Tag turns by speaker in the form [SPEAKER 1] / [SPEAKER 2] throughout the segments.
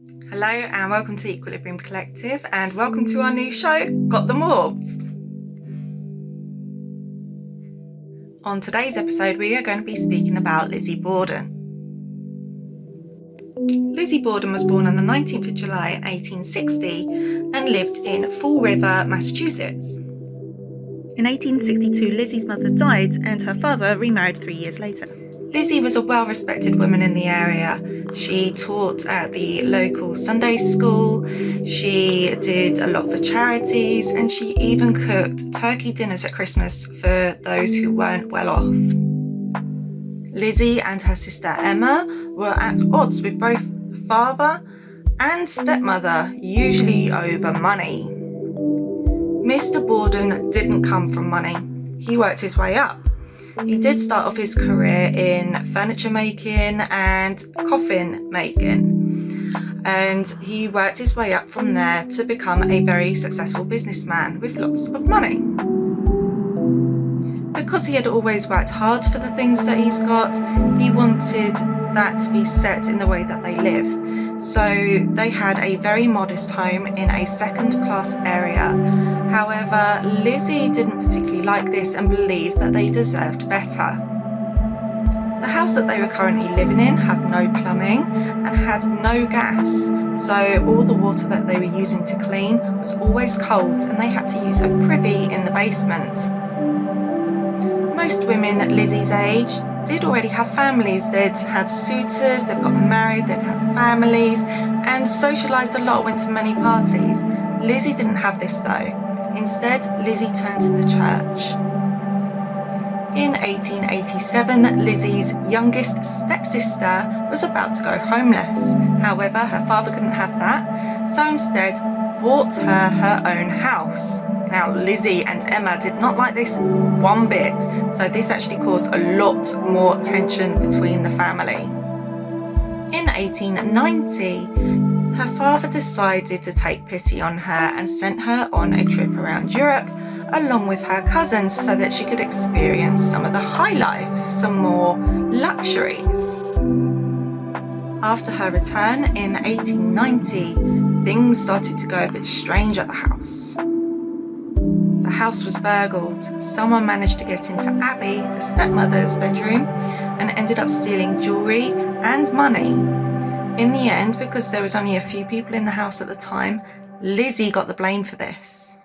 [SPEAKER 1] Hello and welcome to Equilibrium Collective, and welcome to our new show, Got the Morbs. On today's episode we are going to be speaking about Lizzie Borden. Lizzie Borden was born on the 19th of July 1860 and lived in Fall River, Massachusetts. In 1862 Lizzie's mother died and her father remarried 3 years later. Lizzie was a well-respected woman in the area. She taught at the local Sunday school, she did a lot for charities, and she even cooked turkey dinners at Christmas for those who weren't well off. Lizzie and her sister Emma were at odds with both father and stepmother, usually over money. Mr. Borden didn't come from money. He worked his way up. He did start off his career in furniture making and coffin making, and he worked his way up from there to become a very successful businessman with lots of money. Because he had always worked hard for the things that he's got, he wanted that to be set in the way that they live. So they had a very modest home in a second-class area. However, Lizzie didn't particularly like this and believed that they deserved better. The house that they were currently living in had no plumbing and had no gas, so all the water that they were using to clean was always cold and they had to use a privy in the basement. Most women at Lizzie's age did already have families. They'd had suitors, they'd got married, they'd had families and socialised a lot, went to many parties. Lizzie didn't have this though. Instead, Lizzie turned to the church. In 1887, Lizzie's youngest stepsister was about to go homeless. However, her father couldn't have that, so instead bought her own house. Now, Lizzie and Emma did not like this one bit, so this actually caused a lot more tension between the family. In 1890, her father decided to take pity on her and sent her on a trip around Europe along with her cousins so that she could experience some of the high life, some more luxuries. After her return in 1890, things started to go a bit strange at the house. The house was burgled. Someone managed to get into Abby, the stepmother's bedroom, and ended up stealing jewellery and money. In the end, because there was only a few people in the house at the time, Lizzie got the blame for this.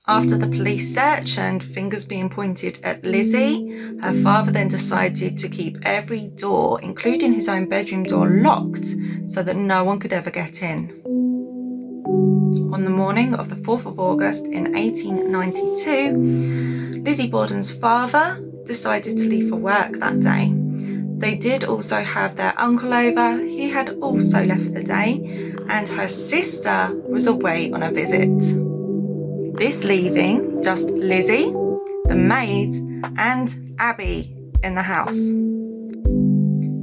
[SPEAKER 1] After the police search and fingers being pointed at Lizzie, her father then decided to keep every door, including his own bedroom door, locked so that no one could ever get in. On the morning of the 4th of August in 1892, Lizzie Borden's father decided to leave for work that day. They did also have their uncle over. He had also left for the day, and her sister was away on a visit. This leaving just Lizzie, the maid, and Abby in the house.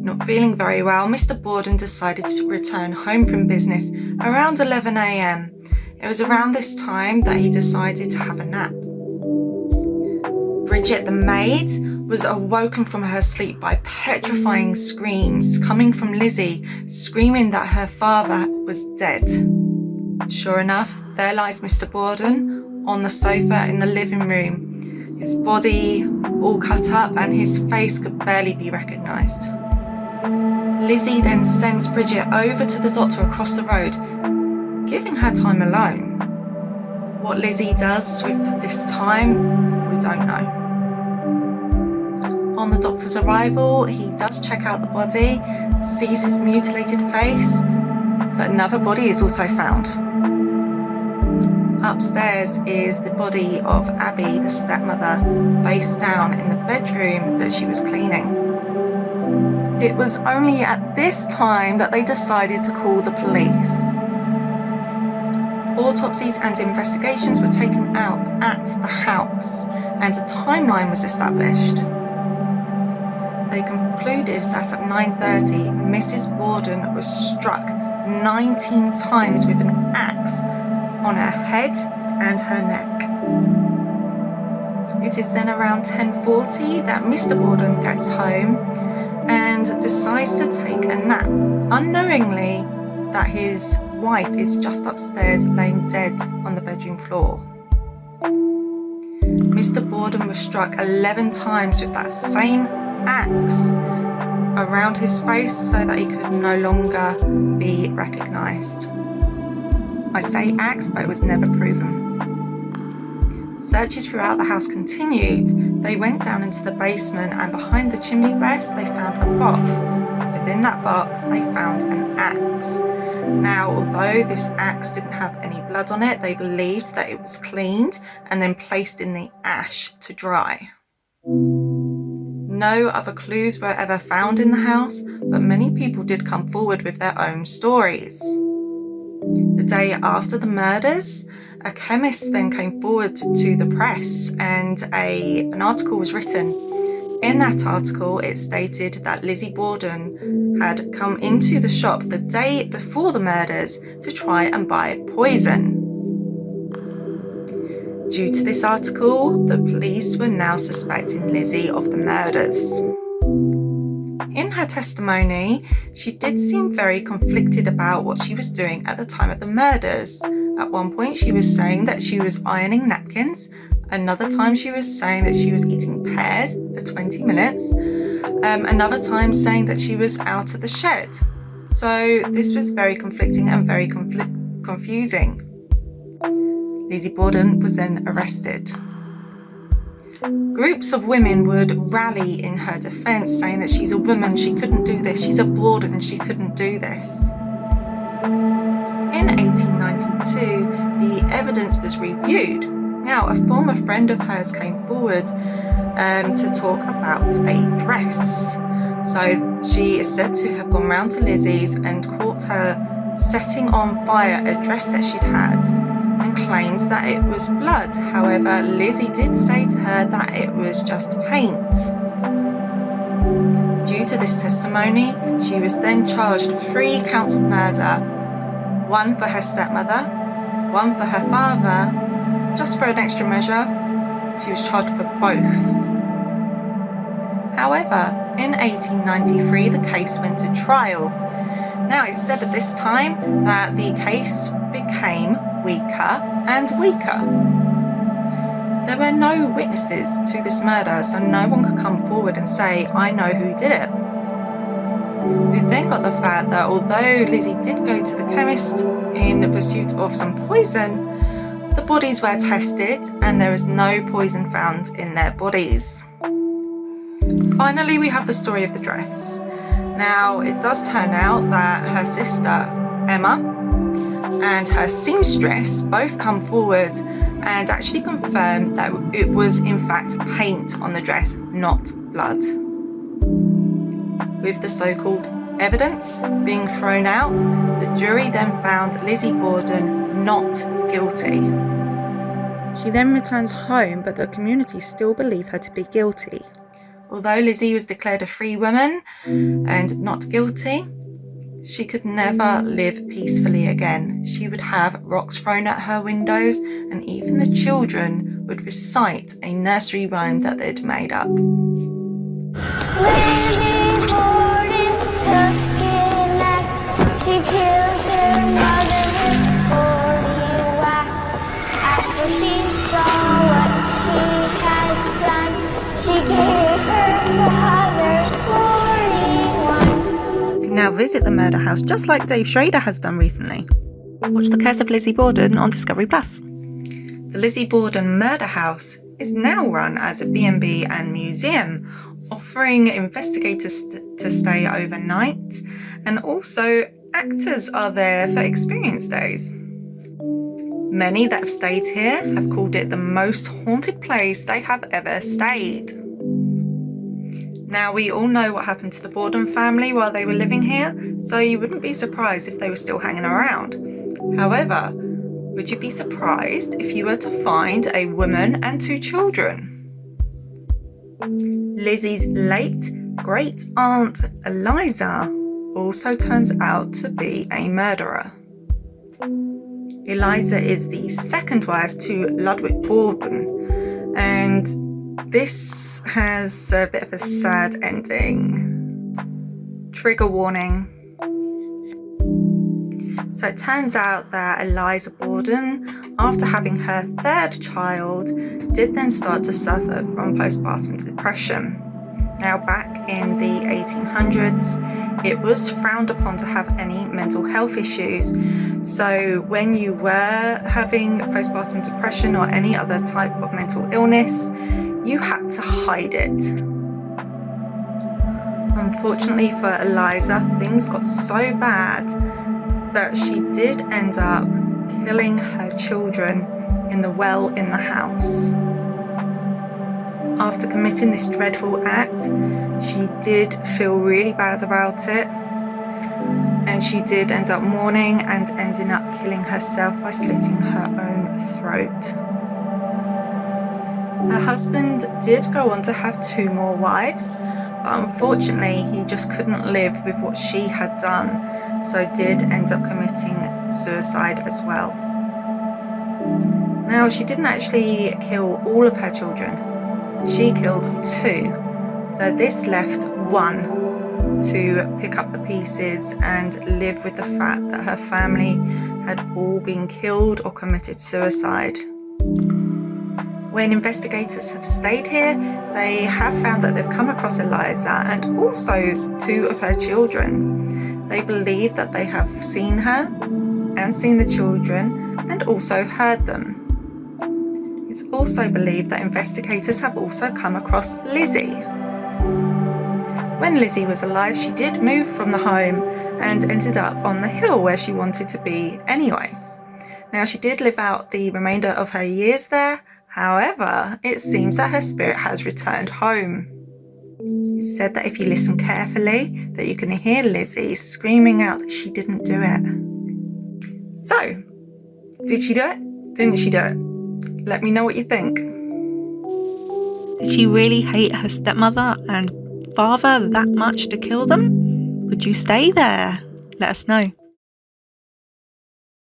[SPEAKER 1] Not feeling very well, Mr. Borden decided to return home from business around 11 a.m. It was around this time that he decided to have a nap. Bridget, the maid, was awoken from her sleep by petrifying screams coming from Lizzie, screaming that her father was dead. Sure enough, there lies Mr. Borden on the sofa in the living room, his body all cut up and his face could barely be recognised. Lizzie then sends Bridget over to the doctor across the road, giving her time alone. What Lizzie does with this time, we don't know. On the doctor's arrival, he does check out the body, sees his mutilated face, but another body is also found. Upstairs is the body of Abby, the stepmother, face down in the bedroom that she was cleaning. It was only at this time that they decided to call the police. Autopsies and investigations were taken out at the house, and a timeline was established. They concluded that at 9:30, Mrs. Borden was struck 19 times with an axe on her head and her neck. It is then around 10:40 that Mr. Borden gets home and decides to take a nap, unknowingly that his wife is just upstairs laying dead on the bedroom floor. Mr. Borden was struck 11 times with that same axe around his face so that he could no longer be recognised. I say axe, but it was never proven. Searches throughout the house continued. They went down into the basement, and behind the chimney breast they found a box. Within that box they found an axe. Now, although this axe didn't have any blood on it, they believed that it was cleaned and then placed in the ash to dry. No other clues were ever found in the house, but many people did come forward with their own stories. The day after the murders, a chemist then came forward to the press, and an article was written. In that article, it stated that Lizzie Borden had come into the shop the day before the murders to try and buy poison. Due to this article, the police were now suspecting Lizzie of the murders. In her testimony, she did seem very conflicted about what she was doing at the time of the murders. At one point, she was saying that she was ironing napkins. Another time, she was saying that she was eating pears for 20 minutes. Another time, saying that she was out of the shed. So this was very conflicting and very confusing. Lizzie Borden was then arrested. Groups of women would rally in her defence, saying that she's a woman, she couldn't do this, she's a Borden, she couldn't do this. In 1892, the evidence was reviewed. Now, a former friend of hers came forward to talk about a dress. So she is said to have gone round to Lizzie's and caught her setting on fire a dress that she'd had, and claims that it was blood. However, Lizzie did say to her that it was just paint. Due to this testimony, she was then charged with 3 counts of murder, 1 for her stepmother, 1 for her father. Just for an extra measure, she was charged for both. However, in 1893, the case went to trial. Now, it's said at this time that the case became weaker and weaker. There were no witnesses to this murder, so no one could come forward and say, I know who did it. We've then got the fact that although Lizzie did go to the chemist in pursuit of some poison, the bodies were tested and there was no poison found in their bodies. Finally, we have the story of the dress. Now, it does turn out that her sister, Emma, and her seamstress both come forward and actually confirm that it was in fact paint on the dress, not blood. With the so-called evidence being thrown out, the jury then found Lizzie Borden not guilty. She then returns home, but the community still believe her to be guilty. Although Lizzie was declared a free woman and not guilty, she could never live peacefully again. She would have rocks thrown at her windows, and even the children would recite a nursery rhyme that they'd made up.
[SPEAKER 2] Lizzie Borden took an axe. She killed her mother with 40 whacks. After she saw what she had done, she gave her father 41.
[SPEAKER 1] Now visit the murder house just like Dave Schrader has done recently. Watch The Curse of Lizzie Borden on Discovery+. The Lizzie Borden Murder House is now run as a B&B and museum, offering investigators to stay overnight, and also actors are there for experience days. Many that have stayed here have called it the most haunted place they have ever stayed. Now, we all know what happened to the Borden family while they were living here, so you wouldn't be surprised if they were still hanging around. However, would you be surprised if you were to find a woman and 2 children? Lizzie's late great-aunt Eliza also turns out to be a murderer. Eliza is the second wife to Ludwig Borden, and this has a bit of a sad ending. Trigger warning. So it turns out that Eliza Borden, after having her third child, did then start to suffer from postpartum depression. Now, back in the 1800s, it was frowned upon to have any mental health issues. So when you were having postpartum depression or any other type of mental illness, you had to hide it. Unfortunately for Eliza, things got so bad that she did end up killing her children in the well in the house. After committing this dreadful act, she did feel really bad about it, and she did end up mourning and ending up killing herself by slitting her own throat. Her husband did go on to have 2 more wives, but unfortunately he just couldn't live with what she had done, so did end up committing suicide as well. Now, she didn't actually kill all of her children. She killed 2, so this left 1 to pick up the pieces and live with the fact that her family had all been killed or committed suicide. When investigators have stayed here, they have found that they've come across Eliza and also 2 of her children. They believe that they have seen her and seen the children and also heard them. It's also believed that investigators have also come across Lizzie. When Lizzie was alive, she did move from the home and ended up on the hill where she wanted to be anyway. Now, she did live out the remainder of her years there. However, it seems that her spirit has returned home. It's said that if you listen carefully, that you can hear Lizzie screaming out that she didn't do it. So, did she do it? Didn't she do it? Let me know what you think. Did she really hate her stepmother and father that much to kill them? Would you stay there? Let us know.